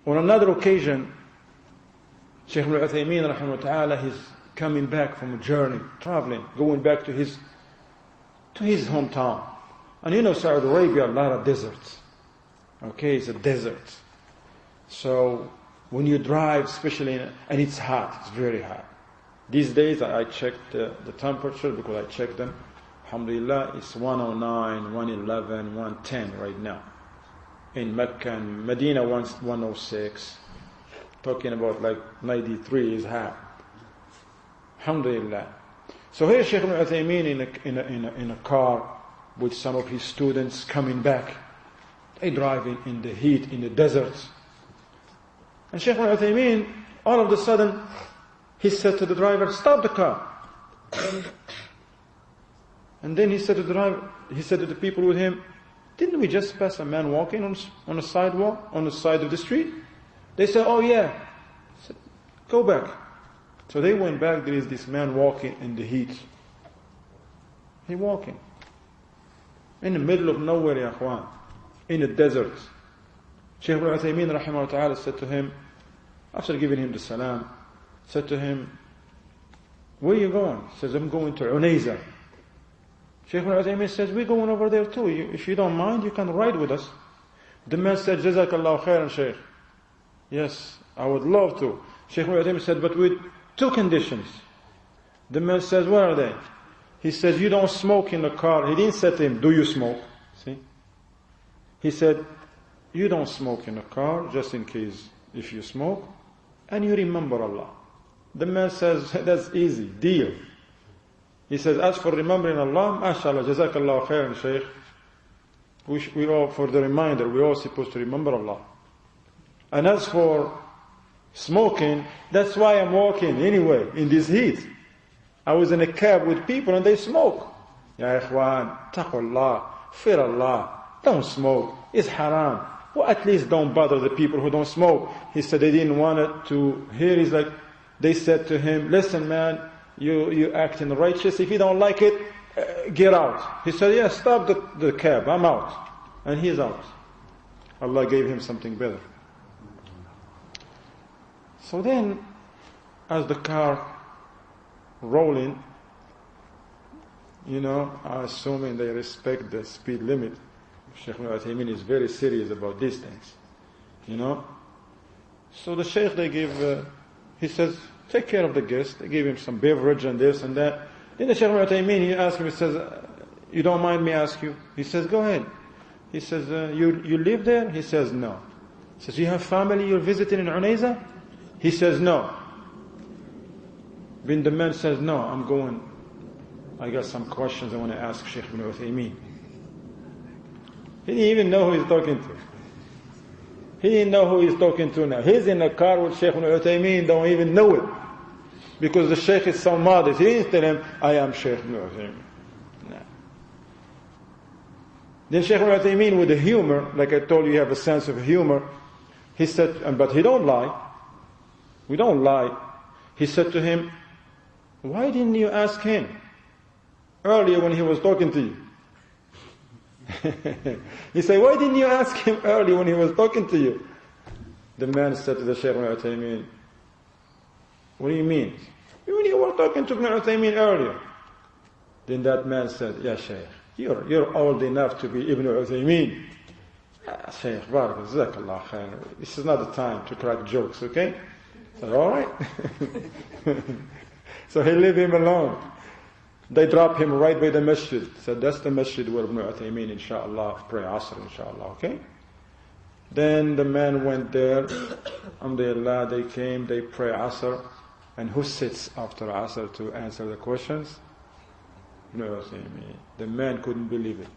On another occasion, Shaykh Ibn Uthaymeen, rahimahullah ta'ala, he's coming back from a journey, traveling, going back to his hometown. And you know, Saudi Arabia, a lot of deserts. Okay, it's a desert. So when you drive, especially, and it's hot, it's very hot. These days, I checked the temperature because I checked them. Alhamdulillah, it's 109, 111, 110 right now. In Mecca and Medina, 106. Talking about like 93 is hot. Alhamdulillah. So here Shaykh Ibn Uthaymeen in a car with some of his students coming back. They driving in the heat, in the deserts. And Shaykh Ibn Uthaymeen, all of a sudden, he said to the driver, stop the car. And then he said to the people with him, didn't we just pass a man walking on a sidewalk, on the side of the street? They said, oh yeah. He said, go back. So they went back. There is this man walking in the heat. He walking in the middle of nowhere, ya akhwan, in the desert. Shaykh Ibn Uthaymeen rahimahullah ta'ala said to him, after giving him the salam, said to him, where are you going? He says, I'm going to Unayza. Shaykh Ibn Uthaymeen says, we're going over there too. If you don't mind, you can ride with us. The man said, Jazakallahu khairan, Shaykh. Yes, I would love to. Shaykh Ibn Uthaymeen said, but with two conditions. The man says, what are they? He says, you don't smoke in the car. He didn't say to him, do you smoke? See? He said, you don't smoke in the car, just in case if you smoke, and you remember Allah. The man says, that's easy, deal. He says, as for remembering Allah, mashallah, jazakallah khairan, Shaykh. We all, for the reminder, we're all supposed to remember Allah. And as for smoking, that's why I'm walking anyway, in this heat. I was in a cab with people and they smoke. Ya ikhwan, taqullah, fear Allah, don't smoke, it's haram. Well, at least don't bother the people who don't smoke. He said they didn't want it to hear. He's like, they said to him, listen man, you acting righteous. If you don't like it, get out. He said, yeah, stop the cab, I'm out. And he's out. Allah gave him something better. So then, as the car rolling, assuming they respect the speed limit, Shaykh Ibn Uthaymeen is very serious about these things, So the Shaykh, he says, take care of the guest. They gave him some beverage and this and that. Then the Shaykh Ibn Uthaymeen, he asked him, he says, you don't mind me ask you? He says, go ahead. He says, you live there? He says, no. He says, you have family you're visiting in Unayza? He says, no. When the man says, no, I'm going, I got some questions I want to ask Shaykh Ibn Uthaymeen. He didn't even know who he's talking to. He didn't know who he's talking to now. He's in a car with Shaykh Ibn Uthaymeen, don't even know it. Because the Shaykh is so modest. He didn't tell him, I am Shaykh Ibn Uthaymeen. No. Then Shaykh Ibn Uthaymeen, with the humor, like I told you, you have a sense of humor. He said, but he don't lie. We don't lie. He said to him, why didn't you ask him earlier when he was talking to you? He said, why didn't you ask him earlier when he was talking to you? The man said to the Shaykh Ibn Uthaymeen, what do you mean? When you were talking to Ibn Uthaymeen earlier. Then that man said, yeah, Shaykh, you're old enough to be Ibn Uthaymeen. Shaykh, Barak, Jazakallah khair. This is not the time to crack jokes, okay? I said, alright. So he leave him alone. They drop him right by the masjid. Said, that's the masjid where Ibn Uthaymeen, inshallah, pray Asr, inshallah, okay? Then the man went there. Alhamdulillah, they came, they pray Asr. And who sits after Asr to answer the questions? Ibn Uthaymeen. The man couldn't believe it.